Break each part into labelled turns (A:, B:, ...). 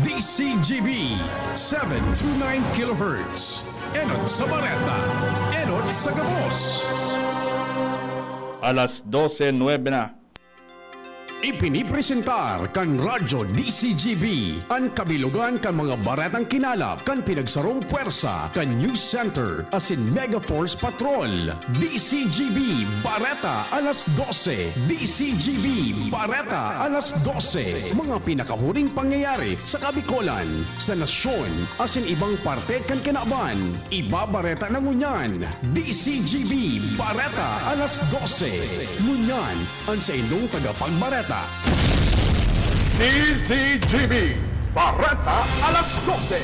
A: DCGB 729 kHz. Enot sa Bareta, Enot sa Gabos.
B: Alas 12:09 na.
A: Ipinipresentar kan Radyo DCGB ang kabilugan kan mga baretang kinalap kan pinagsarong puwersa kan News Center asin Mega Force Patrol. DCGB Bareta alas 12. DCGB Bareta alas 12. Mga pinakahuring pangyayari sa Kabikolan, sa nasyon asin ibang parte kan kinaban. Ibabareta na ngunyan. DCGB Bareta alas 12. Ngunyan ang sa inyong tagapagbareta.
B: DCGB Bareta alas 12.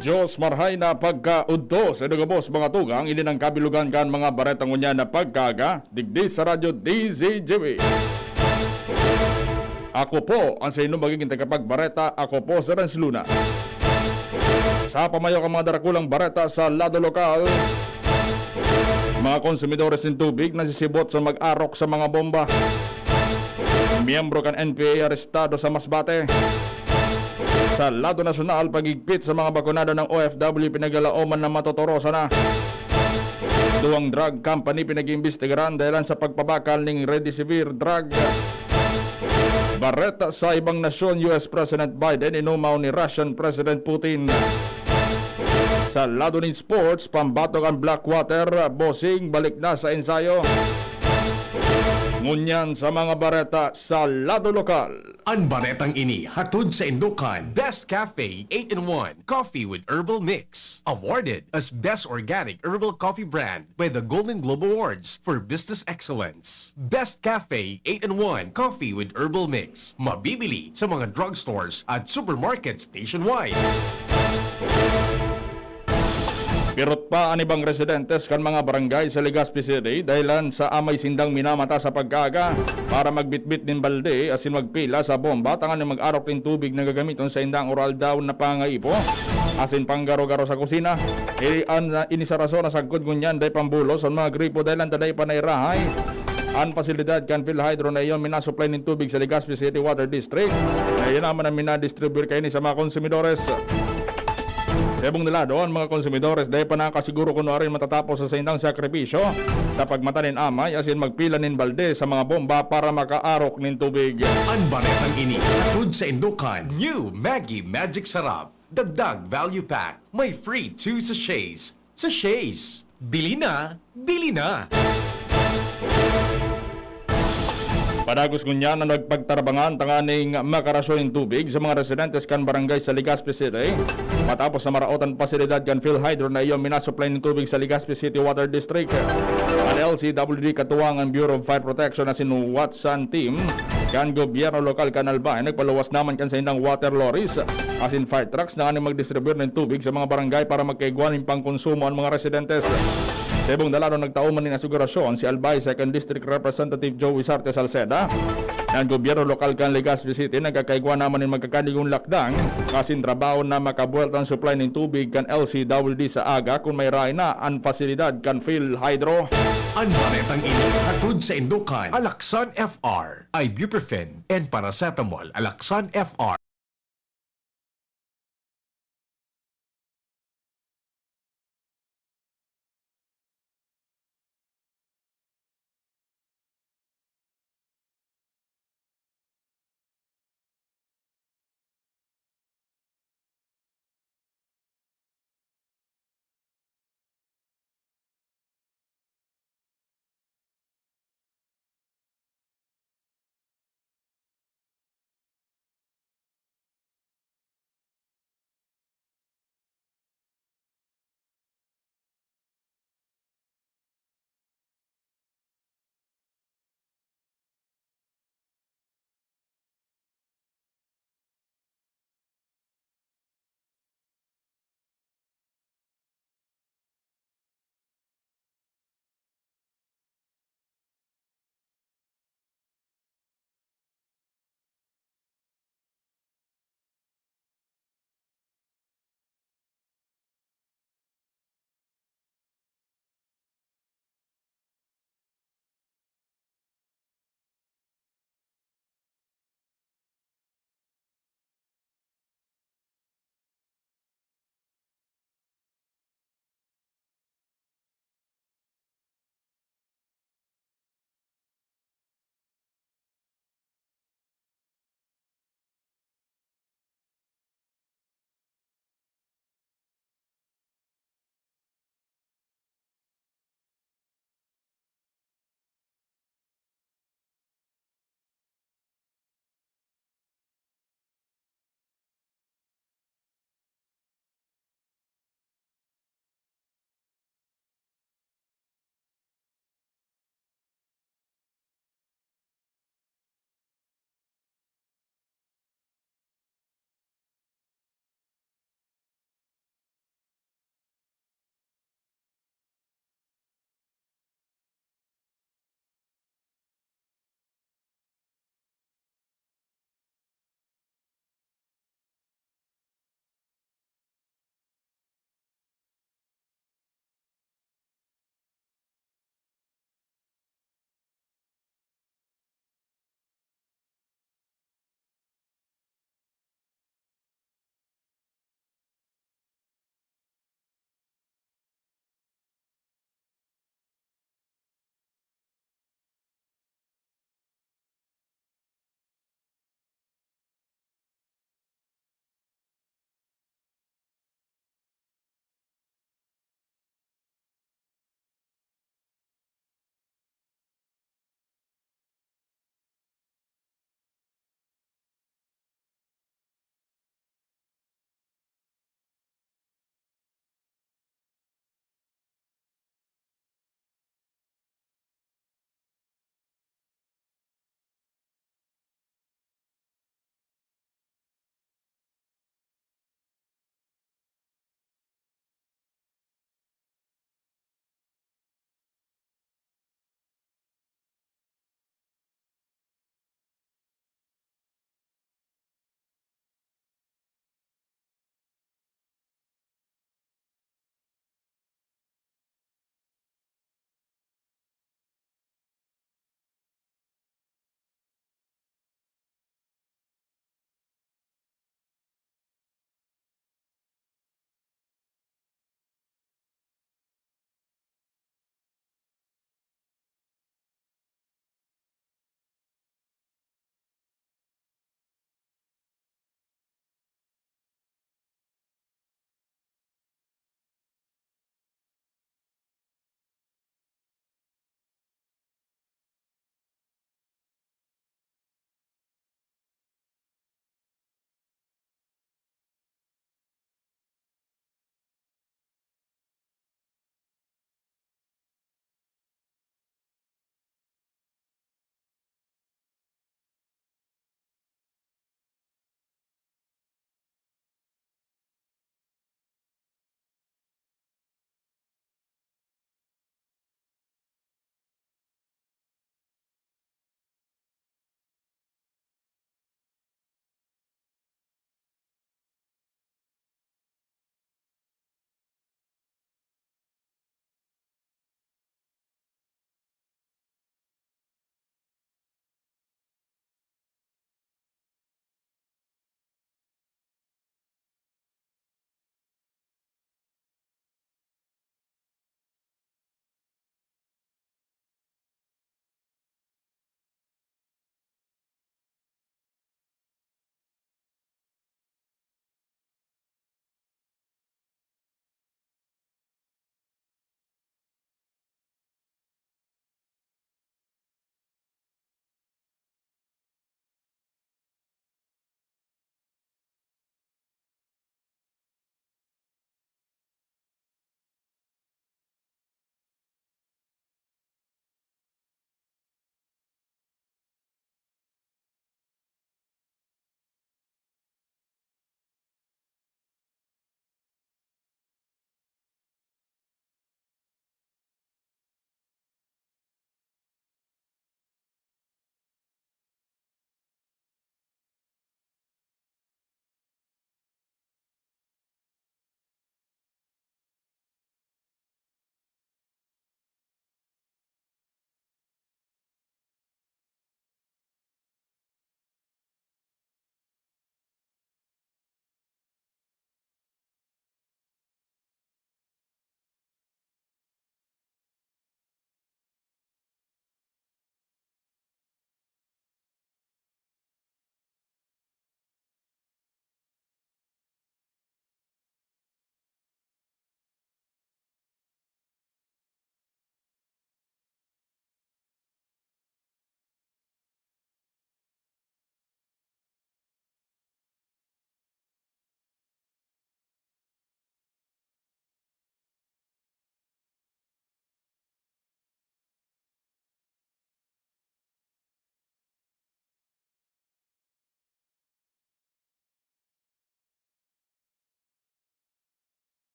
B: Diyos marhay na pagkaudto sa Dugabos mga tugang ini ng kabilugan kan mga baretang unya na pagkaga digdi sa radyo DCGB. Ako po ang sa inyong magiging tagapagbareta. Ako po si Renz Luna. Sa pamayo ka mga darakulang bareta sa lado lokal, mga konsumidores ng tubig nasisibot sa mag-arok sa mga bomba, miyembro kan NPA arestado sa Masbate. Sa lado nasyonal, pagigpit sa mga bakunado ng OFW pinaglalooman na matotorosa na. Duwang drug company pinag-iimbestigaran dahil sa pagpabakal ng Remdesivir drug. Bareta sa ibang nasyon, US President Biden inumaw ni Russian President Putin. Sa lado ng sports, pambatok ang Blackwater, bossing balik na sa ensayo. Ngunyan sa mga bareta sa lado lokal.
A: Ang baretang ini hatod sa Indukan.
C: Best Cafe 8-in-1 Coffee with Herbal Mix. Awarded as Best Organic Herbal Coffee Brand by the Golden Globe Awards for Business Excellence. Best Cafe 8-in-1 Coffee with Herbal Mix. Mabibili sa mga drugstores at supermarkets nationwide.
B: Pirot pa ang ibang residentes kan mga barangay sa Legazpi City dahilan sa amay sindang minamata sa pagkaga para magbitbit ng balde asin magpila sa bomba tangan ng mag-arok ng tubig na gagamiton sa indang oral down na pangaipo asin panggaro-garo sa kusina. Ini sa rason na sagkod ngunyan day pambulos ang mga gripo dahilan taday panairahay ang pasilidad kan PhilHydro na iyon minasupply ng tubig sa Legazpi City Water District na iyon naman ang minadistribute kayo ni sa mga konsumidores. Sebong nila doon mga konsumidores dahil pa nakasiguro kung rin matatapos sa indang sakripisyo sa pagmatanin amay asin magpila nin balde sa mga bomba para makaarok nin tubig.
A: Ang baretang ini hatod sa Indukan.
C: New Maggie Magic Sarap. Dagdag Value Pack. May free 2 sachets. Sachets. Bili na. Bili na.
B: Padagos ngunyan na nagpagtarabangan tanganing makarasyon ng tubig sa mga residentes kan barangay sa Legazpi City. Matapos sa maraotan pasilidad kan PhilHydro na iyon minasupply ng tubig sa Legazpi City Water District. Ang LCWD katuwang ang Bureau of Fire Protection na sinu Watson team kan gobyerno lokal kan Albay nagpaluwas naman kan sa indang water lorries asin fire trucks na kaning magdistribute ng tubig sa mga barangay para magkaiguan ng pangkonsumo ang mga residentes. Sa ibang dalaro nagtauman ng asegurasyon si Albay 2nd District Representative Joey Sarte Salceda ng gobyerno lokal kan Legazpi City nagkakaigwa naman ng magkakaligong lakdang kasin trabaho na makabuelt ang supply ng tubig kan LCWD sa aga kung may ray na ang pasilidad kan PhilHydro.
A: Ang baretang ini hatod sa Indukan.
C: Alaxan FR. Ibuprofen and paracetamol. Alaxan FR.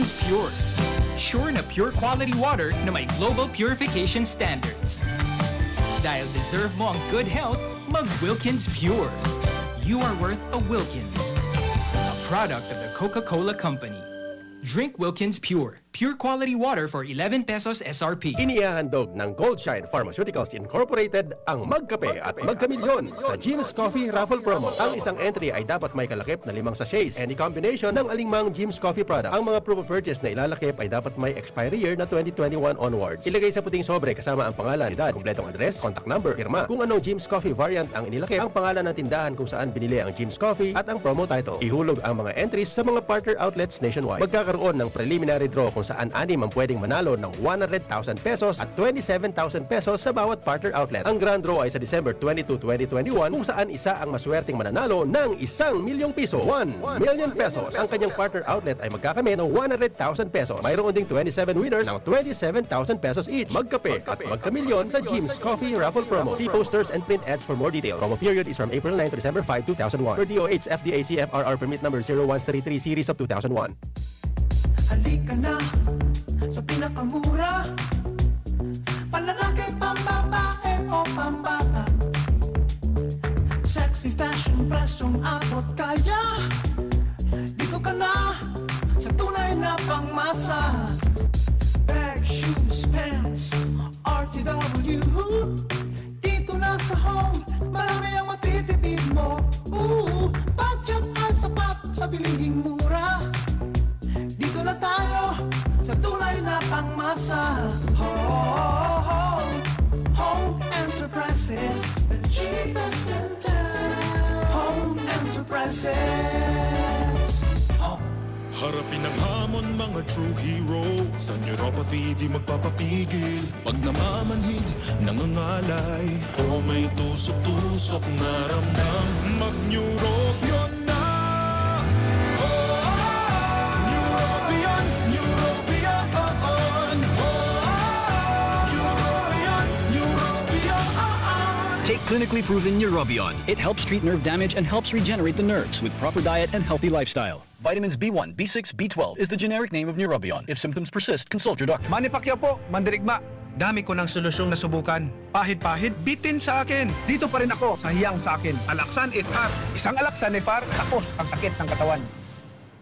D: Wilkins Pure. Sure na pure quality water na may global purification standards. Dahil deserve mo ang good health, mag-Wilkins Pure. You are worth a Wilkins. A product of the Coca-Cola Company. Drink Wilkins Pure. Pure quality water for 11 pesos SRP.
E: Inihahandog ng Goldshine Pharmaceuticals Incorporated ang Magkape at Magkamilyon sa Jim's Coffee Raffle Promo. Ang isang entry ay dapat may kalakip na 5 sachets. Any combination ng alingmang Jim's Coffee product. Ang mga proof of purchase na ilalakip ay dapat may expiry year na 2021 onwards. Ilagay sa puting sobre kasama ang pangalan, edad, kumpletong address, contact number, firma. Kung anong Jim's Coffee variant ang inilakip, ang pangalan ng tindahan kung saan binili ang Jim's Coffee at ang promo title. Ihulog ang mga entries sa mga partner outlets nationwide. Magkakaroon ng preliminary draw kung saan 6 ang pwedeng manalo ng 100,000 pesos at 27,000 pesos sa bawat partner outlet. Ang grand draw ay sa December 22, 2021 kung saan isa ang maswerteng mananalo ng 1 milyong piso. 1 million pesos. Ang kanyang partner outlet ay magkakamit ng 100,000 pesos. Mayroon ding 27 winners ng 27,000 pesos each. Magkape at magkamilyon sa Jim's Coffee Raffle Promo. See posters and print ads for more details. Promo period is from April 9 to December 5, 2001. For DOH FDA CFRR permit number 0133 series of 2001.
F: Halika na sa pinakamura, panlalaki, pambabae o pambata. Sexy fashion, presyong abot kaya. Dito ka na sa tunay na pangmasa. Bag, shoes, pants, RTW. Dito na sa home, marami ang matitipid mo. Budget ay sapat sa bilihing mura. Dito na tayo sa tunay na pangmasa. Home Enterprises, the cheapest in town. Home Enterprises.
G: Harapin ang hamon, mga true hero. Sa neuropathy di magpapapigil. Pag namamanhid, nangangalay, o may tusok-tusok na ramdam, mag-neurobion na. Neurobion, Neurobion. Neurobion, Neurobion.
H: Take clinically proven Neurobion. It helps treat nerve damage and helps regenerate the nerves with proper diet and healthy lifestyle. Vitamins B1, B6, B12 is the generic name of Neurobion. If symptoms persist, consult your doctor.
I: Manny Pacquiao po, mandirigma. Dami ko ng solusyong nasubukan. Pahit-pahit, bitin sa akin. Dito pa rin ako sa hiyang sa akin. Alaksan FR. Isang Alaksan FR, tapos ang sakit ng katawan.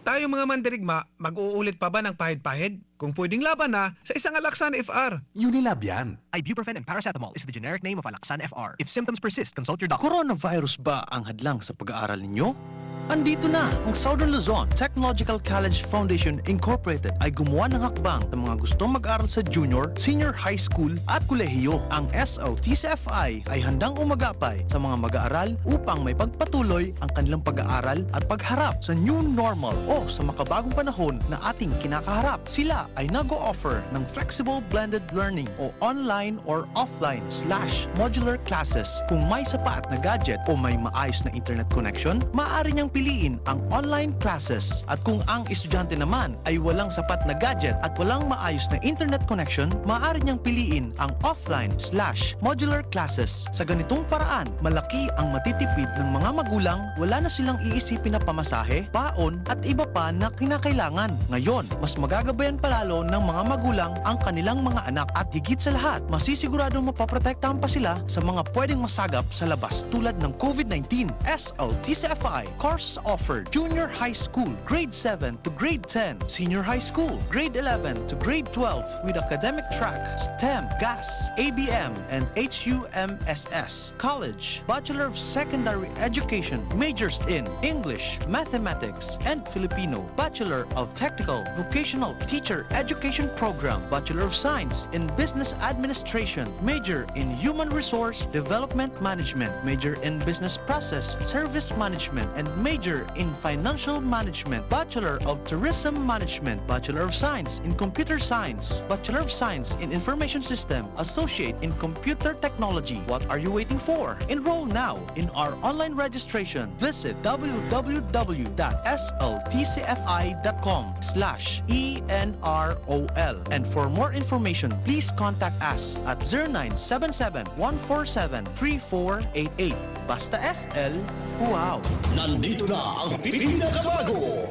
I: Tayo mga mandirigma, mag-uulit pa ba ng pahit-pahit? Kung pwedeng laban na sa isang Alaksan FR.
J: Unilab yan.
K: Ibuprofen and paracetamol is the generic name of Alaksan FR. If symptoms persist, consult your doctor.
L: Coronavirus ba ang hadlang sa pag-aaral ninyo? Andito na ang Southern Luzon Technological College Foundation Incorporated ay gumawa ng hakbang sa mga gustong mag-aral sa junior, senior high school at kolehiyo. Ang SLTCFI ay handang umagapay sa mga mag-aaral upang may pagpatuloy ang kanilang pag-aaral at pagharap sa new normal o sa makabagong panahon na ating kinakaharap. Sila ay nag-o-offer ng flexible blended learning o online or offline / modular classes. Kung may sapat na gadget o may maayos na internet connection, maaari niyang piliin ang online classes. At kung ang estudyante naman ay walang sapat na gadget at walang maayos na internet connection, maaari niyang piliin ang offline / modular classes. Sa ganitong paraan, malaki ang matitipid ng mga magulang, wala na silang iisipin na pamasahe, baon at iba pa na kinakailangan. Ngayon, mas magagabayan palalo ng mga magulang ang kanilang mga anak at higit sa lahat, masisiguradong mapaprotektahan pa sila sa mga pwedeng masagap sa labas tulad ng COVID-19. SLTCFI course offered junior high school, grade 7 to grade 10, senior high school, grade 11 to grade 12 with academic track, STEM, GAS, ABM, and HUMSS. College, Bachelor of Secondary Education, majors in English, Mathematics, and Filipino. Bachelor of Technical Vocational Teacher Education Program, Bachelor of Science in Business Administration, major in Human Resource Development Management, major in Business Process Service Management, and major in Financial Management, Bachelor of Tourism Management, Bachelor of Science in Computer Science, Bachelor of Science in Information System, Associate in Computer Technology. What are you waiting for? Enroll now in our online registration. Visit www.sltcfi.com/ENROL. And for more information, please contact us at 0977-147-3488. Basta SL, wow!
H: Nandito na ang pinakabago!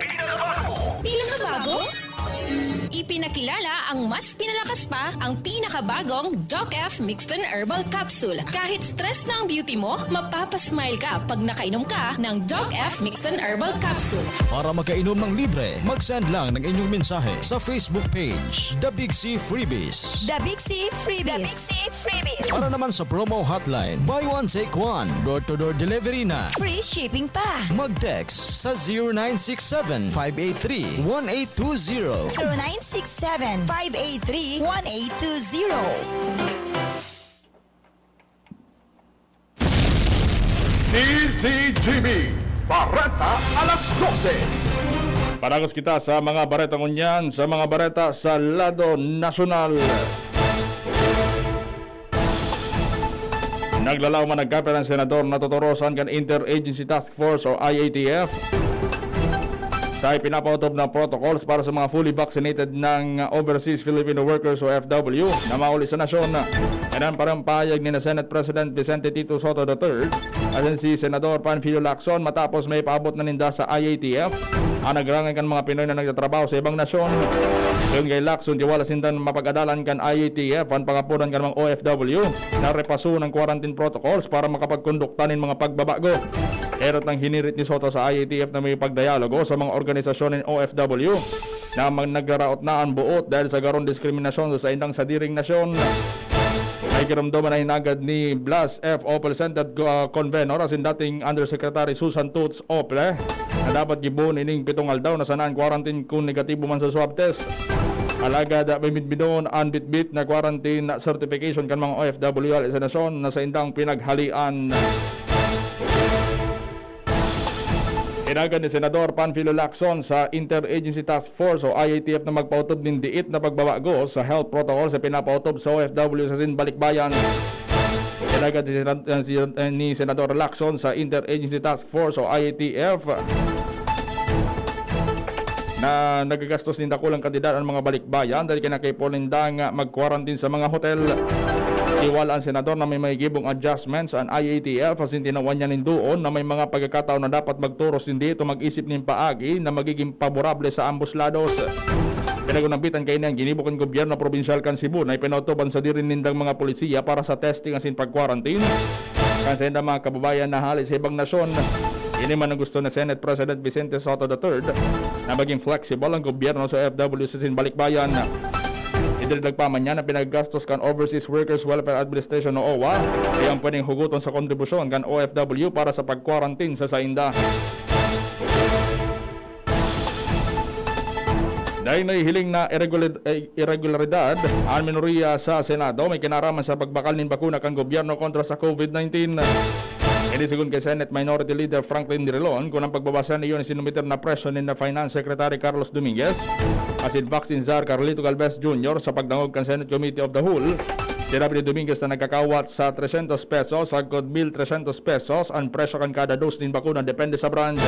M: Pinakabago?
J: Ipinakilala ang mas pinalakas pa ang pinakabagong Doc F Mixed Herbal Capsule. Kahit stress na ang beauty mo, mapapasmile ka pag nakainom ka ng Doc F Mixed Herbal Capsule.
H: Para makainom ng libre, mag-send lang ng inyong mensahe sa Facebook page, The Big C Freebies.
J: The Big C Freebies.
H: Para naman sa promo hotline, buy one take one, door-to-door delivery na.
J: Free shipping pa.
H: Mag-text sa 0967-583-1820.
J: 0967-583-1820.
A: DCGB Bareta alas 12.
B: Paragos kita sa mga bareta ngunyan, sa mga bareta sa lado nasyonal. Naglalaw man nagkape ng senador na tutorosan kan Interagency Task Force o IATF sa ipinapautob na protocols para sa mga fully vaccinated ng overseas Filipino workers o FW na mauli sa nasyon. Yan ang parang pahayag ni na Senate President Vicente Tito Soto III asin si Senador Panfilo Lacson matapos may paabot na ninda sa IATF ang nagrangan kan mga Pinoy na nagtatrabaho sa ibang nasyon. Yung kay Lacson, tiwala sindan mapag-adalan kan IATF ang pangapunan kan mga OFW na repaso ng quarantine protocols para makapagkondukta ng mga pagbabago. Erot ng hinirit ni Soto sa IATF na may pagdialogo sa mga organisasyon ng OFW na nagraraot na ang buot dahil sa garon diskriminasyon sa indang sadiring nasyon. May kiramdaman na hinagad ni Blas F. Opel Centered Convenor asin dating Undersecretary Susan Toots Ople na dapat gibuon ining 7 aldaw na sanaan quarantine kung negatibo man sa swab test. Alagad may midbidon ang bitbit na quarantine certification kan mga OFW sa nasyon na sa indang pinaghalian. Inagan ni Senador Panfilo Lacson sa Interagency Task Force o IATF na magpautob ng diit na pagbabago sa health protocol sa pinapautob sa OFW sa Sinbalikbayan. Inagan ni Senador Lacson sa Interagency Task Force o IATF na nagagastos ng dakulang kandidat ang mga balikbayan dahil kinakaipolindang mag-quarantine sa mga hotel. Iwala ang senador na may gibong adjustments ang IATF asin tinawan niya nin doon na may mga pagkakataon na dapat magturos hindi ito mag-isip ng paagi na magiging paborable sa ambos lados. Pinagunambitan kayo ng ginibok ng gobyerno probinsyal kan Cebu na ipinautoban sa dirin nindang mga polisiya para sa testing asin pag-quarantine. Kasi na mga kababayan na halis sa ibang nasyon. Ini man ang gusto na Senate President Vicente Soto III na maging flexible ang gobyerno sa FW sa Sinbalikbayan. Idildag pa man niya na pinaggastos kan Overseas Workers Welfare Administration o OWA ay ang pwedeng huguton sa kontribusyon kan OFW para sa pag-quarantine sa sainda. Dahil may hiling na irregularidad ang minoriya sa Senado may kinaraman sa pagbakal ng bakuna kan gobyerno kontra sa COVID-19. Hindi sigun kay Senate Minority Leader Franklin Drilon kung ang pagbabasa niyo ni sinumiter na presyo ni na Finance Secretary Carlos Dominguez asin vaccine czar Carlito Galvez Jr. sa pagdangog kan Senate Committee of the Whole. Sinabi ni Dominguez na nagkakawat sa 300 pesos hanggang 1,300 pesos ang presyo kan kada dose ng bakuna depende sa brand.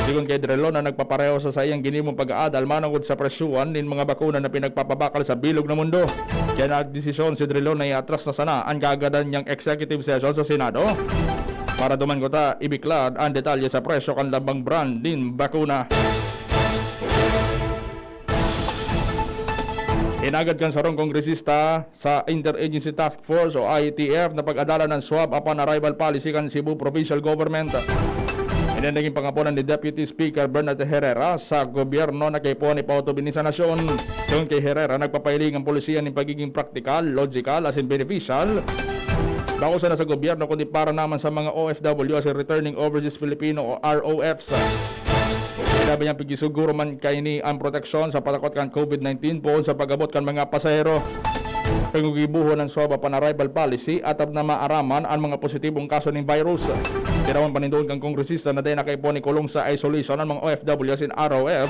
B: Sigun kay Drilon na nagpapareho sa sayang ginimong pag-aadal manungod sa presyuan ng mga bakuna na pinagpapabakal sa bilog na mundo. Kaya nagdesisyon si Drilon na iatras na sana ang gagadan niyang executive session sa Senado para dumangkota ibiklad ang detalye sa presyo kan lambang brand din bakuna. Inagad kan sarong kongresista sa Interagency Task Force o IATF na pag-adalan ng swab upon arrival policy kan Cebu Provincial Government. Yan naging pangapunan ni Deputy Speaker Bernard Herrera sa gobyerno na kay Pony Pautobin sa nasyon. Yung kay Herrera, nagpapahiling ang polisiya ng pagiging practical, logical, as in beneficial. Bako sa nasa gobyerno kundi para naman sa mga OFW as in Returning Overseas Filipino o ROFs. Sinabi niya pigisiguro man kay ni ang proteksyon sa patakot kan COVID-19 po sa pag-abot kan mga pasahero. Pangugibuho ng swab upon arrival policy atab na maaraman ang mga positibong kaso ng virus. Tirawan panindoon kang kongresista na dahil nakaipon ni kulong sa isolation ng mga OFW as in ROF.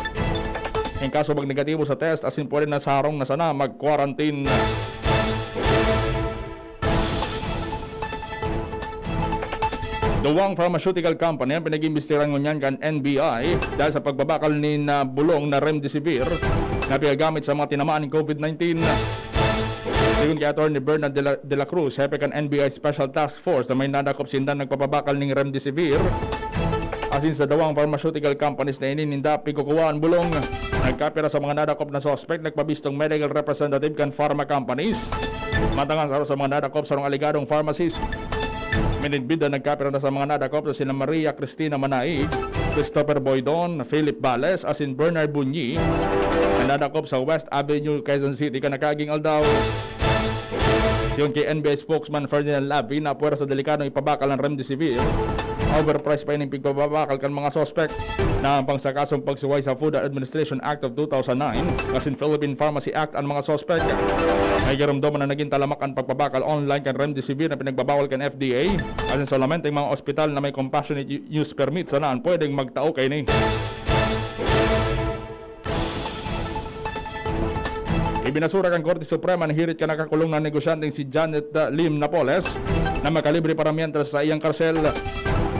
B: In kaso mag negatibo sa test as in pwede na sarong na sana mag-quarantine. Duwang pharmaceutical company ang pinag-imbestiran ngunyan kan NBI dahil sa pagbabakal ni na bulong na Remdesivir na pinagamit sa mga tinamaan ng COVID-19. Sigun kay Atty. Bernard de la Cruz, hepe kan NBI Special Task Force na may nadakop sindan nagpapabakal ng Remdesivir asin sa dawang pharmaceutical companies na inininda pikukuwaan bulong. Nagkapira sa mga nadakop na suspect, nagpabistong medical representative kan pharma companies. Matangan sa mga nadakop sa aligadong pharmacist. Minidbida nagkapira na sa mga nadakop na sina Maria Cristina Manaig, Christopher Boydon, Philip Bales, asin Bernard Bunyi, na nadakop sa West Avenue, Quezon City, kanakaging aldaw. Siyon kay NBI spokesman Ferdinand Lavi na puwera sa delikadong ipabakal ng Remdesivir. Overpriced pa ining pigpababakal kan mga sospek na ang pangsakasong pagsuway sa Food Administration Act of 2009 kasin Philippine Pharmacy Act ang mga sospek. May garamdaman na naging talamak ang pagpabakal online kan Remdesivir na pinagbabawal kan FDA asin solamente mga ospital na may compassionate use permit sanaan pwedeng magtao kay ni. Ibinasura kang Korte Suprema na hirit ka nakakulong na negosyanteng si Janet Lim Napoles na makalibre para mientras sa iyang karsel.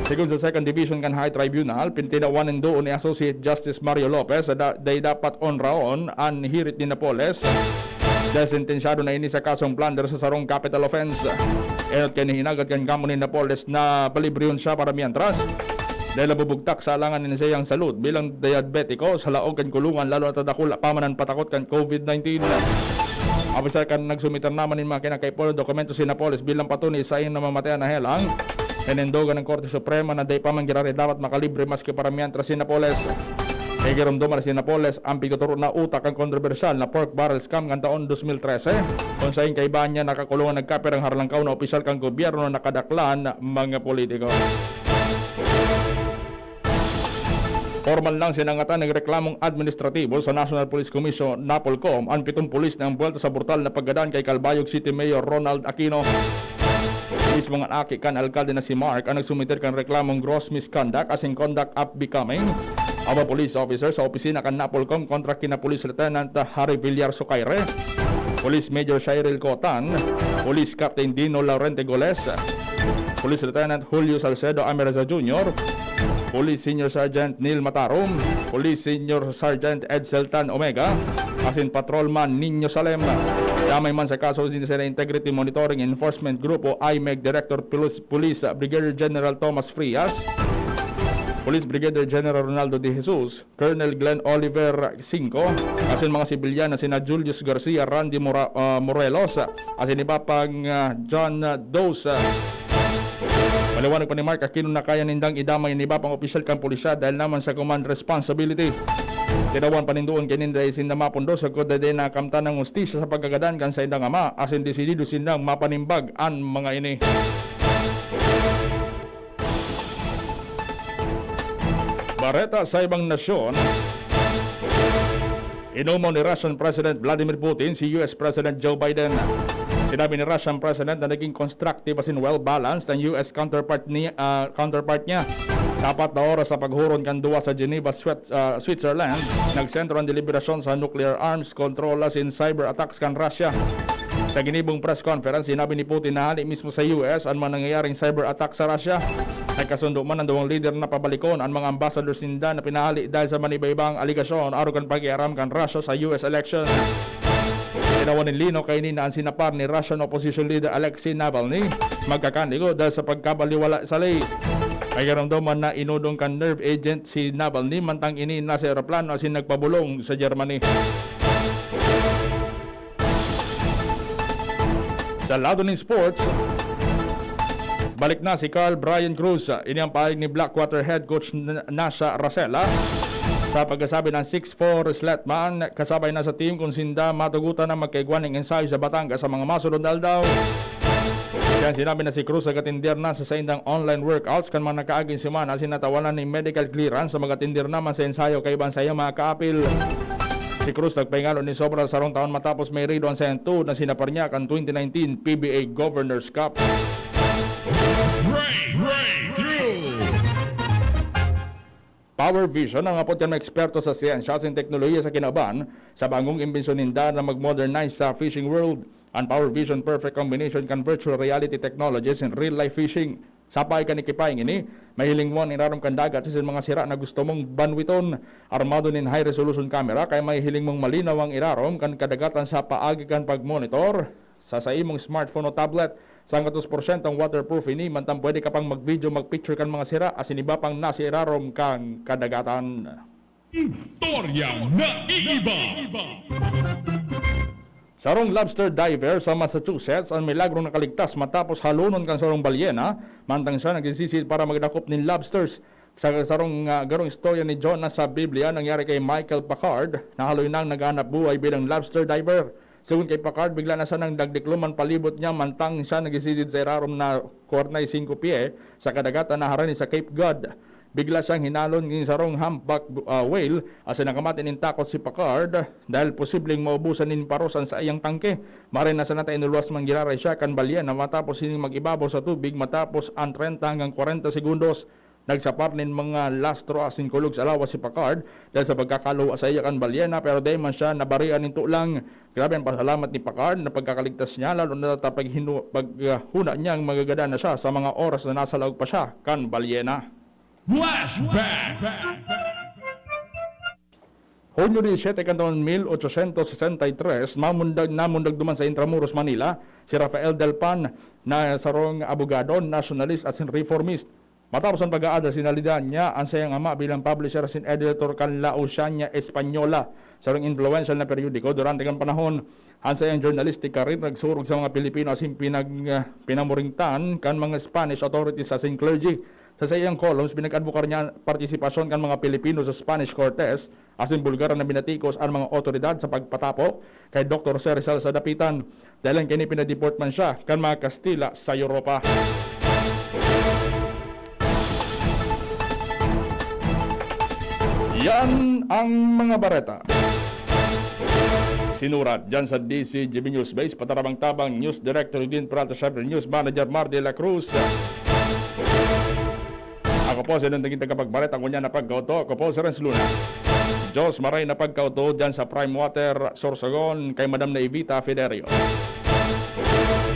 B: Sigun sa 2nd Division kan High Tribunal, pintinawanin doon ni Associate Justice Mario Lopez na dapat on-raon ang hirit ni Napoles. Dahil sentensyado na ini sa kasong plunder sa sarong capital offense. Enot kaya hinagat kan kamo ni Napoles na palibriyon siya para mientras. Dahil nabubugtak sa alangan ni siyang salud bilang diabetiko sa laog kan kulungan lalo at adakula pamanan patakot kan COVID-19. Abisar kan nagsumitar naman ni mga kinakaipolo dokumento si Napoles bilang patunay sa iyong namamatayan na helang. Enendogan ng Korte Suprema na day pa manggirari dapat makalibre maski para mientras si Napoles. Kaya giramdaman si Napoles ang pigoturo na utak ang kontrobersyal na pork barrel scam ng taon 2013 kung saan kaibahan niya nakakulungan nagkapirang harlangkaw na opisyal kang gobyerno na kadaklan mga politiko. Formal lang sinangatan ng reklamong administratibo sa National Police Commission NAPOLCOM ang 7 pulis na ang buwelta sa brutal na paggadaan kay Calbayog City Mayor Ronald Aquino. Mismo nga aki kan alkalde na si Mark ang nagsumiter kan reklamong gross misconduct as in conduct of becoming aba police officer sa opisina kan NAPOLCOM kontra kina Police Lieutenant Harry Villar Sucaire, Police Major Shairil Cotan, Police Captain Dino Laurente Goles, Police Lieutenant Julio Salcedo Amereza Jr., Police Senior Sergeant Neil Matarom, Police Senior Sergeant Edsel Tan Omega, asin Patrolman Nino Salem. Damay man sa kaso din sa Integrity Monitoring Enforcement Group o IMEG Director Police Brigadier General Thomas Frias, Police Brigadier General Ronaldo De Jesus, Colonel Glenn Oliver Cinco, asin mga sibilyan na sina Julius Garcia, Randy Morelos, asin iba pang John Dos. Maliwanag pa ni Mark Aquino na kaya nindang idamay ni iba pang opisyal kang pulisya dahil naman sa command responsibility. Tinawan panindoon kininda isinda mapundo sa kuda din na kamta ng ustisya sa pagkagadan kan sa indang ama asin desidido sindang mapanimbag ang mga ini. Bareta sa ibang nasyon, inumo ni Russian President Vladimir Putin si US President Joe Biden. Sinabi ni Russian President na naging constructive as in well-balanced ang US counterpart niya. Sapat na oras sa paghuron kan duwa sa Geneva, Switzerland, nagsentro ang deliberasyon sa nuclear arms control as in cyber attacks kan Russia. Sa ginibong press conference, sinabi ni Putin na hali mismo sa US ang mga nangyayaring cyber attack sa Russia. Nagkasundo man ang dalawang leader na pabalikon ang mga ambassadors ninda na pinahali dahil sa manibaibang aligasyon arugan pag-iaram kan Russia sa US election. Tinawan ni Lino kay na ang sinapar ni Russian opposition leader Alexei Navalny magkakandigo dahil sa pagkabaliwala sa lay. Ay karamdaman na inudong kan nerve agent si Navalny mantang ini nasa aeroplano asin nagpabulong sa Germany. Sa lado ng sports, balik na si Carl Brian Cruz. Ini ang pahayag ni Blackwater head coach Nasha Racela sa pagkasabi ng 6'4" Sletman kasabay na sa team kung sinda matugutan ng magkaigwan ng ensayo sa Batangas sa mga masunod na aldaw. Yan sinabi na si Cruz agatindir na sa saindang online workouts kan mga nakaaging semana sinatawanan ng medical clearance sa magatindir naman sa ensayo kay bansaya mga kaapil. Si Cruz nagpahingalo ni Sobral sarong taon matapos may rido ang sayento na sinapar niya kan 2019 PBA Governors Cup. Power Vision ang apot yan mga eksperto sa siyensya at teknolohiya sa kinaban sa bagong imbensyon ninda na mag-modernize sa fishing world. Ang Power Vision perfect combination kan virtual reality technologies and real-life fishing. Sapay ka ni Kipayng ini, mahiling mo ang irarom kan dagat sa mga sira na gusto mong banwiton. Armado nin high-resolution camera kaya mahiling mong malinaw ang irarom kan kadagatan sa paagi kan pag-monitor. Sa imong smartphone o tablet, sa 100% ang waterproof ini, mantang pwede ka pang mag-video, mag-picture kan mga sira, asin iba pang nasa irarom kang kadagatan.
A: Istoryang naiiba.
B: Sarong lobster diver sa Massachusetts ang milagrong nakaligtas matapos halunon kan sarong balyena, mantang siya nagsisisid para magdakop ng lobsters. Sa sarong garong istorya ni Jonah sa Biblia, nangyari kay Michael Packard na haloy nang naghanap buhay bilang lobster diver. Sigun kay Packard, bigla na siya nang dagdikluman palibot niya mantang siya nagsisisid sa irarom na 45 pie sa kadagatan na harani sa Cape Cod. Bigla siyang hinalon ng sarong humpback whale as nakamati ng takot si Packard dahil posibleng maubusan ng parosan sa iyang tangke. Marin na sa natay nuluwas manggilaray siya kan balyena matapos sining mag-ibabaw sa tubig matapos ang 30 hanggang 40 segundos. Nagsapar nin mga lastro asin kulog sa lawas si Packard dahil sa pagkakaluwa sa iya kan balyena pero dahil man siya nabarian ng tulang. Grabe ang pasalamat ni Packard na pagkakaligtas niya lalo na paghuna niya ang magagada na siya sa mga oras na nasa laog pa siya kan balyena.
A: Flashback.
B: Hunyo 17 kanton 1863, namundag duman sa Intramuros, Manila, si Rafael Del Pan na sarong abogado, nationalist at reformist. Matapos ang pag-aaral, sinalidan niya ang sayang ama bilang publisher sin editor kan La Oceania Española, sarong influential na periodiko durante kan panahon. Ang sayang journalistic career nagsurog sa mga Pilipino asin pinamuringtan kan mga Spanish authorities asin clergy. Sa sayang columns, pinag-advokar niya partisipasyon kan mga Pilipino sa Spanish Cortes asin Bulgar na binatikos ang mga otoridad sa pagpatapo kay Dr. Jose Rizal sa dapitan dahil ang kini pinadeport man siya kan mga Kastila sa Europa. Yan ang mga bareta. Sinurat dyan sa DCGB News Base, patarabang-tabang News Director din Peralta, syempre News Manager Mar de la Cruz. Ako po sa naging tagapagbareta ko niya na pagkauto. Ako po si Renz Luna. Diyos maray na pagkauto dyan sa Prime Water, Sorsogon, kay Madam na Evita Fiderio.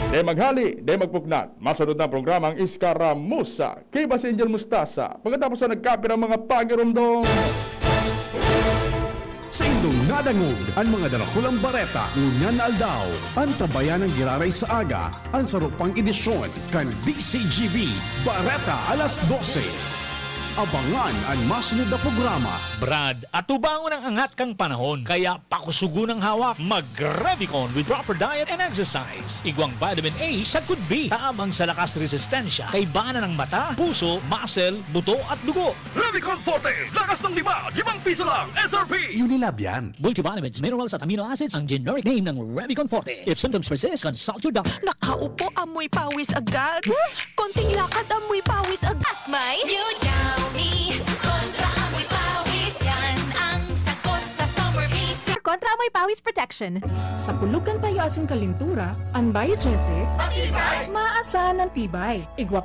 B: De maghali, de magpuknat. Masunod na programang Iskaramusa, kay Bas Angel Mustasa. Pagkatapos na nagkapir ang mga pagirumdong.
A: Sa indong nadangog ang mga dalakulang bareta ngunyan na aldaw. Ang tabayan ng giraray sa aga, ang sarupang edisyon kan DCGB Bareta alas 12. Abangan ang masunod na programa.
M: Brad, atubangon ang angat kang panahon, kaya pakusugo ng hawak. Mag-Revicon with proper diet and exercise. Igwang vitamin A sa could be. Taabang sa lakas resistensya, kay bana ng mata, puso, muscle, buto at dugo.
G: Revicon Forte! Lakas ng 5 piso lang! SRP!
L: Unilab yan.
M: Multivitamins, minerals at amino acids ang generic name ng Revicon Forte. If symptoms persist, consult your doctor.
J: Nakaupo, amoy pawis agad. Konting lakad, amoy pawis agad. Asmay, you Downy. Kontra amoy pawis. Yan ang sagot sa summer visa.
N: Kontra amoy pawis protection. Sa pulugan tayo asin kalintura, ang Biogesic, maasahan ng tibay. Igwa